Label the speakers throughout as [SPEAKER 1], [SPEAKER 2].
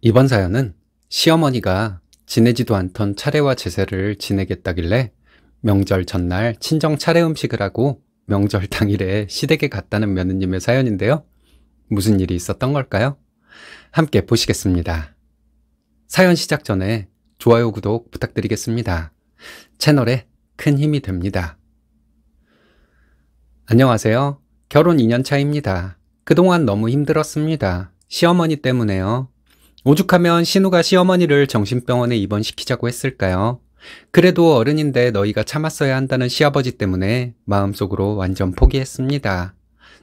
[SPEAKER 1] 이번 사연은 시어머니가 지내지도 않던 차례와 제사를 지내겠다길래 명절 전날 친정 차례 음식을 하고 명절 당일에 시댁에 갔다는 며느님의 사연인데요. 무슨 일이 있었던 걸까요? 함께 보시겠습니다. 사연 시작 전에 좋아요, 구독 부탁드리겠습니다. 채널에 큰 힘이 됩니다. 안녕하세요. 결혼 2년 차입니다. 그동안 너무 힘들었습니다. 시어머니 때문에요. 오죽하면 신우가 시어머니를 정신병원에 입원시키자고 했을까요? 그래도 어른인데 너희가 참았어야 한다는 시아버지 때문에 마음속으로 완전 포기했습니다.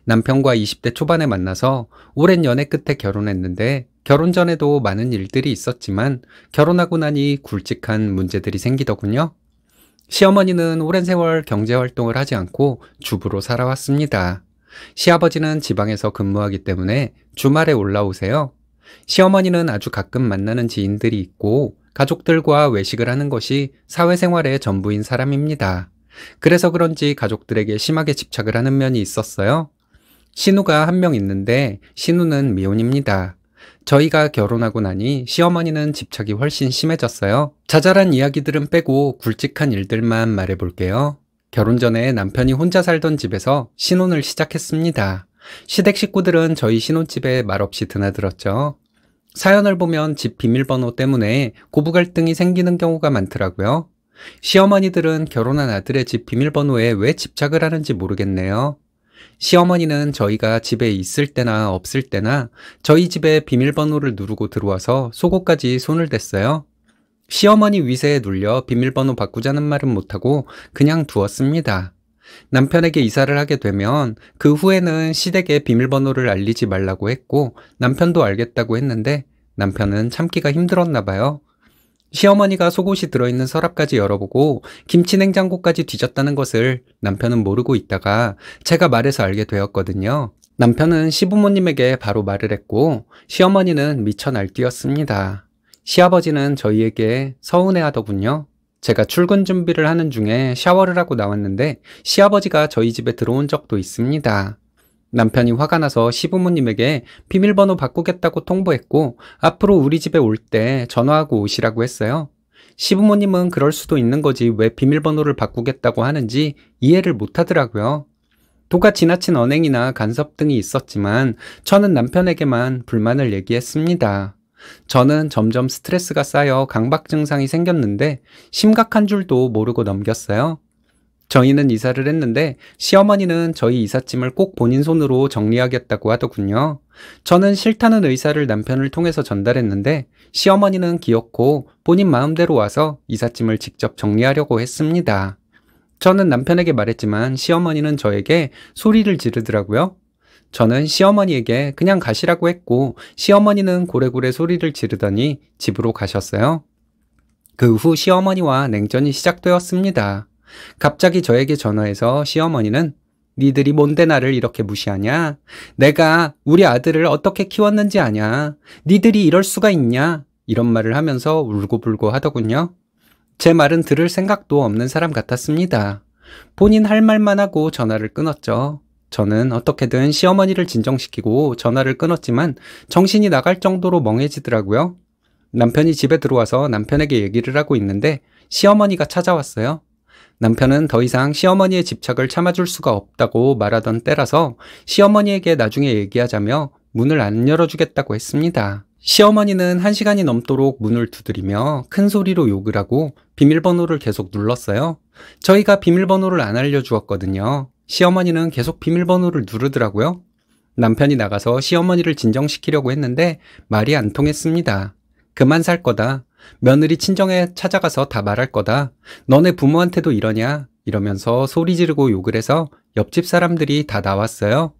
[SPEAKER 1] 남편과 20대 초반에 만나서 오랜 연애 끝에 결혼했는데 결혼 전에도 많은 일들이 있었지만 결혼하고 나니 굵직한 문제들이 생기더군요. 시어머니는 오랜 세월 경제활동을 하지 않고 주부로 살아왔습니다. 시아버지는 지방에서 근무하기 때문에 주말에 올라오세요. 시어머니는 아주 가끔 만나는 지인들이 있고 가족들과 외식을 하는 것이 사회생활의 전부인 사람입니다. 그래서 그런지 가족들에게 심하게 집착을 하는 면이 있었어요. 신우가 한 명 있는데 신우는 미혼입니다. 저희가 결혼하고 나니 시어머니는 집착이 훨씬 심해졌어요. 자잘한 이야기들은 빼고 굵직한 일들만 말해볼게요. 결혼 전에 남편이 혼자 살던 집에서 신혼을 시작했습니다. 시댁 식구들은 저희 신혼집에 말없이 드나들었죠. 사연을 보면 집 비밀번호 때문에 고부 갈등이 생기는 경우가 많더라고요. 시어머니들은 결혼한 아들의 집 비밀번호에 왜 집착을 하는지 모르겠네요. 시어머니는 저희가 집에 있을 때나 없을 때나 저희 집에 비밀번호를 누르고 들어와서 속옷까지 손을 댔어요. 시어머니 위세에 눌려 비밀번호 바꾸자는 말은 못하고 그냥 두었습니다. 남편에게 이사를 하게 되면 그 후에는 시댁에 비밀번호를 알리지 말라고 했고 남편도 알겠다고 했는데 남편은 참기가 힘들었나 봐요. 시어머니가 속옷이 들어있는 서랍까지 열어보고 김치냉장고까지 뒤졌다는 것을 남편은 모르고 있다가 제가 말해서 알게 되었거든요. 남편은 시부모님에게 바로 말을 했고 시어머니는 미쳐 날뛰었습니다. 시아버지는 저희에게 서운해하더군요. 제가 출근 준비를 하는 중에 샤워를 하고 나왔는데 시아버지가 저희 집에 들어온 적도 있습니다. 남편이 화가 나서 시부모님에게 비밀번호 바꾸겠다고 통보했고 앞으로 우리 집에 올 때 전화하고 오시라고 했어요. 시부모님은 그럴 수도 있는 거지 왜 비밀번호를 바꾸겠다고 하는지 이해를 못 하더라고요. 도가 지나친 언행이나 간섭 등이 있었지만 저는 남편에게만 불만을 얘기했습니다. 저는 점점 스트레스가 쌓여 강박 증상이 생겼는데 심각한 줄도 모르고 넘겼어요. 저희는 이사를 했는데 시어머니는 저희 이삿짐을 꼭 본인 손으로 정리하겠다고 하더군요. 저는 싫다는 의사를 남편을 통해서 전달했는데 시어머니는 기어코 본인 마음대로 와서 이삿짐을 직접 정리하려고 했습니다. 저는 남편에게 말했지만 시어머니는 저에게 소리를 지르더라고요. 저는 시어머니에게 그냥 가시라고 했고 시어머니는 고래고래 소리를 지르더니 집으로 가셨어요. 그 후 시어머니와 냉전이 시작되었습니다. 갑자기 저에게 전화해서 시어머니는 니들이 뭔데 나를 이렇게 무시하냐? 내가 우리 아들을 어떻게 키웠는지 아냐? 니들이 이럴 수가 있냐? 이런 말을 하면서 울고불고 하더군요. 제 말은 들을 생각도 없는 사람 같았습니다. 본인 할 말만 하고 전화를 끊었죠. 저는 어떻게든 시어머니를 진정시키고 전화를 끊었지만 정신이 나갈 정도로 멍해지더라고요. 남편이 집에 들어와서 남편에게 얘기를 하고 있는데 시어머니가 찾아왔어요. 남편은 더 이상 시어머니의 집착을 참아줄 수가 없다고 말하던 때라서 시어머니에게 나중에 얘기하자며 문을 안 열어주겠다고 했습니다. 시어머니는 1시간이 넘도록 문을 두드리며 큰 소리로 욕을 하고 비밀번호를 계속 눌렀어요. 저희가 비밀번호를 안 알려주었거든요. 시어머니는 계속 비밀번호를 누르더라고요. 남편이 나가서 시어머니를 진정시키려고 했는데 말이 안 통했습니다. 그만 살 거다. 며느리 친정에 찾아가서 다 말할 거다. 너네 부모한테도 이러냐? 이러면서 소리 지르고 욕을 해서 옆집 사람들이 다 나왔어요.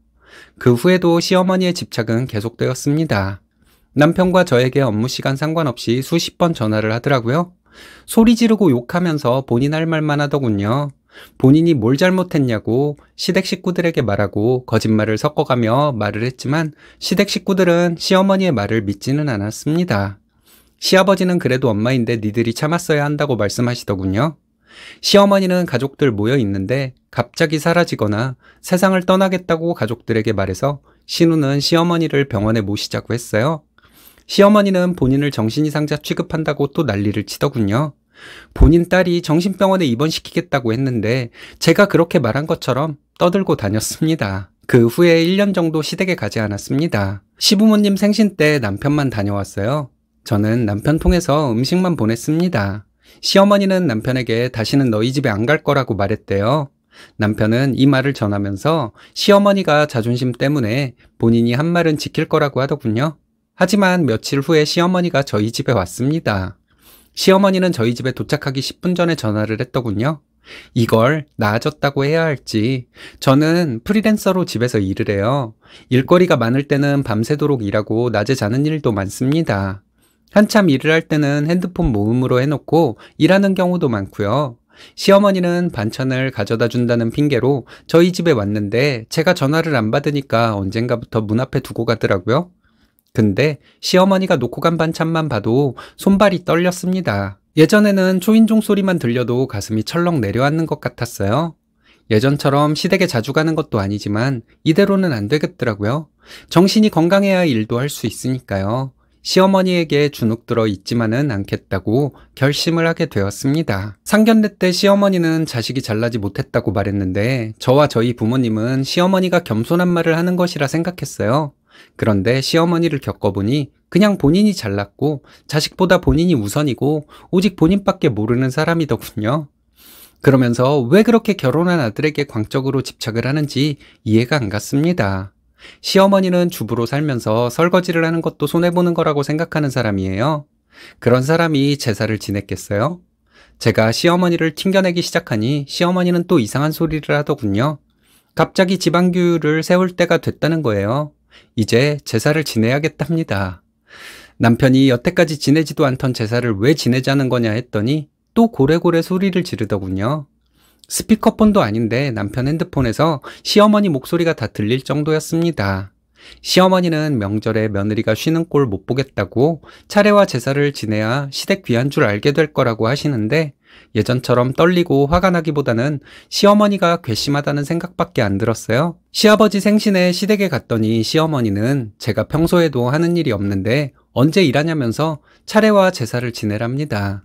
[SPEAKER 1] 그 후에도 시어머니의 집착은 계속되었습니다. 남편과 저에게 업무 시간 상관없이 수십 번 전화를 하더라고요. 소리 지르고 욕하면서 본인 할 말만 하더군요. 본인이 뭘 잘못했냐고 시댁 식구들에게 말하고 거짓말을 섞어가며 말을 했지만 시댁 식구들은 시어머니의 말을 믿지는 않았습니다. 시아버지는 그래도 엄마인데 니들이 참았어야 한다고 말씀하시더군요. 시어머니는 가족들 모여 있는데 갑자기 사라지거나 세상을 떠나겠다고 가족들에게 말해서 신우는 시어머니를 병원에 모시자고 했어요. 시어머니는 본인을 정신이상자 취급한다고 또 난리를 치더군요. 본인 딸이 정신병원에 입원시키겠다고 했는데 제가 그렇게 말한 것처럼 떠들고 다녔습니다. 그 후에 1년 정도 시댁에 가지 않았습니다. 시부모님 생신 때 남편만 다녀왔어요. 저는 남편 통해서 음식만 보냈습니다. 시어머니는 남편에게 다시는 너희 집에 안 갈 거라고 말했대요. 남편은 이 말을 전하면서 시어머니가 자존심 때문에 본인이 한 말은 지킬 거라고 하더군요. 하지만 며칠 후에 시어머니가 저희 집에 왔습니다. 시어머니는 저희 집에 도착하기 10분 전에 전화를 했더군요. 이걸 나아졌다고 해야 할지, 저는 프리랜서로 집에서 일을 해요. 일거리가 많을 때는 밤새도록 일하고 낮에 자는 일도 많습니다. 한참 일을 할 때는 핸드폰 모음으로 해놓고 일하는 경우도 많고요. 시어머니는 반찬을 가져다 준다는 핑계로 저희 집에 왔는데 제가 전화를 안 받으니까 언젠가부터 문 앞에 두고 가더라고요. 근데 시어머니가 놓고 간 반찬만 봐도 손발이 떨렸습니다. 예전에는 초인종 소리만 들려도 가슴이 철렁 내려앉는 것 같았어요. 예전처럼 시댁에 자주 가는 것도 아니지만 이대로는 안 되겠더라고요. 정신이 건강해야 일도 할 수 있으니까요. 시어머니에게 주눅들어 있지만은 않겠다고 결심을 하게 되었습니다. 상견례 때 시어머니는 자식이 잘나지 못했다고 말했는데 저와 저희 부모님은 시어머니가 겸손한 말을 하는 것이라 생각했어요. 그런데 시어머니를 겪어보니 그냥 본인이 잘났고 자식보다 본인이 우선이고 오직 본인밖에 모르는 사람이더군요. 그러면서 왜 그렇게 결혼한 아들에게 광적으로 집착을 하는지 이해가 안 갔습니다. 시어머니는 주부로 살면서 설거지를 하는 것도 손해보는 거라고 생각하는 사람이에요. 그런 사람이 제사를 지냈겠어요? 제가 시어머니를 튕겨내기 시작하니 시어머니는 또 이상한 소리를 하더군요. 갑자기 집안규율을 세울 때가 됐다는 거예요. 이제 제사를 지내야겠답니다. 남편이 여태까지 지내지도 않던 제사를 왜 지내자는 거냐 했더니 또 고래고래 소리를 지르더군요. 스피커폰도 아닌데 남편 핸드폰에서 시어머니 목소리가 다 들릴 정도였습니다. 시어머니는 명절에 며느리가 쉬는 꼴 못 보겠다고 차례와 제사를 지내야 시댁 귀한 줄 알게 될 거라고 하시는데 예전처럼 떨리고 화가 나기보다는 시어머니가 괘씸하다는 생각밖에 안 들었어요. 시아버지 생신에 시댁에 갔더니 시어머니는 제가 평소에도 하는 일이 없는데 언제 일하냐면서 차례와 제사를 지내랍니다.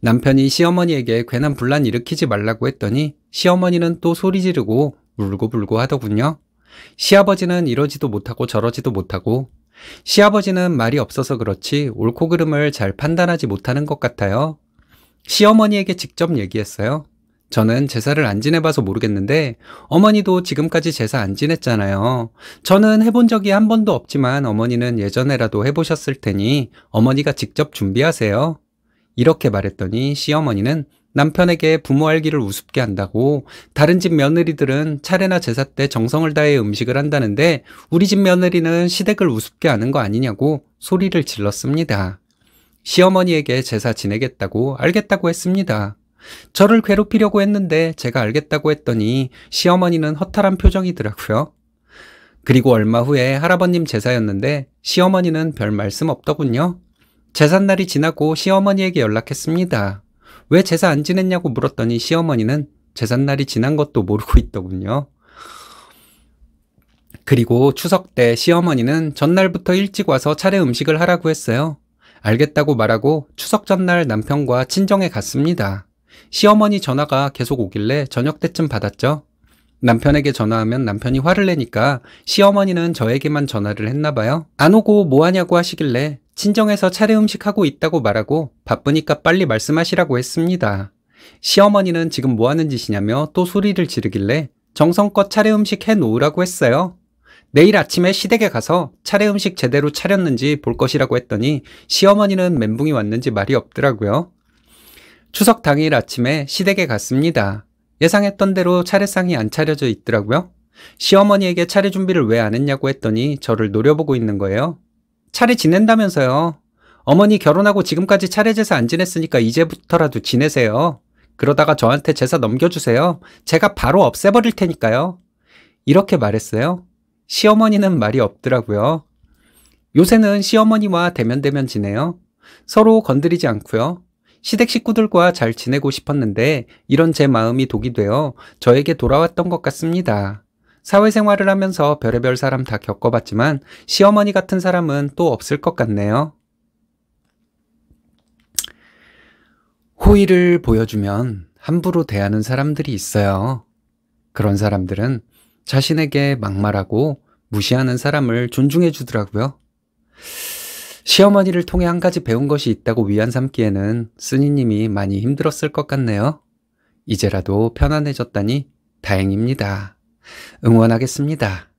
[SPEAKER 1] 남편이 시어머니에게 괜한 분란 일으키지 말라고 했더니 시어머니는 또 소리 지르고 울고불고 하더군요. 시아버지는 이러지도 못하고 저러지도 못하고 시아버지는 말이 없어서 그렇지 옳고 그름을 잘 판단하지 못하는 것 같아요. 시어머니에게 직접 얘기했어요. 저는 제사를 안 지내봐서 모르겠는데 어머니도 지금까지 제사 안 지냈잖아요. 저는 해본 적이 한 번도 없지만 어머니는 예전에라도 해보셨을 테니 어머니가 직접 준비하세요. 이렇게 말했더니 시어머니는 남편에게 부모 알기를 우습게 한다고 다른 집 며느리들은 차례나 제사 때 정성을 다해 음식을 한다는데 우리 집 며느리는 시댁을 우습게 하는 거 아니냐고 소리를 질렀습니다. 시어머니에게 제사 지내겠다고 알겠다고 했습니다. 저를 괴롭히려고 했는데 제가 알겠다고 했더니 시어머니는 허탈한 표정이더라고요. 그리고 얼마 후에 할아버님 제사였는데 시어머니는 별 말씀 없더군요. 제삿날이 지나고 시어머니에게 연락했습니다. 왜 제사 안 지냈냐고 물었더니 시어머니는 제삿날이 지난 것도 모르고 있더군요. 그리고 추석 때 시어머니는 전날부터 일찍 와서 차례 음식을 하라고 했어요. 알겠다고 말하고 추석 전날 남편과 친정에 갔습니다. 시어머니 전화가 계속 오길래 저녁 때쯤 받았죠. 남편에게 전화하면 남편이 화를 내니까 시어머니는 저에게만 전화를 했나 봐요. 안 오고 뭐 하냐고 하시길래 친정에서 차례 음식 하고 있다고 말하고 바쁘니까 빨리 말씀하시라고 했습니다. 시어머니는 지금 뭐 하는 짓이냐며 또 소리를 지르길래 정성껏 차례 음식 해 놓으라고 했어요. 내일 아침에 시댁에 가서 차례 음식 제대로 차렸는지 볼 것이라고 했더니 시어머니는 멘붕이 왔는지 말이 없더라고요. 추석 당일 아침에 시댁에 갔습니다. 예상했던 대로 차례상이 안 차려져 있더라고요. 시어머니에게 차례 준비를 왜 안 했냐고 했더니 저를 노려보고 있는 거예요. 차례 지낸다면서요. 어머니 결혼하고 지금까지 차례 제사 안 지냈으니까 이제부터라도 지내세요. 그러다가 저한테 제사 넘겨주세요. 제가 바로 없애버릴 테니까요. 이렇게 말했어요. 시어머니는 말이 없더라고요. 요새는 시어머니와 대면대면 지내요. 서로 건드리지 않고요. 시댁 식구들과 잘 지내고 싶었는데 이런 제 마음이 독이 되어 저에게 돌아왔던 것 같습니다. 사회생활을 하면서 별의별 사람 다 겪어봤지만 시어머니 같은 사람은 또 없을 것 같네요. 호의를 보여주면 함부로 대하는 사람들이 있어요. 그런 사람들은 자신에게 막말하고 무시하는 사람을 존중해 주더라고요. 시어머니를 통해 한 가지 배운 것이 있다고 위안 삼기에는 쓰니님이 많이 힘들었을 것 같네요. 이제라도 편안해졌다니 다행입니다. 응원하겠습니다.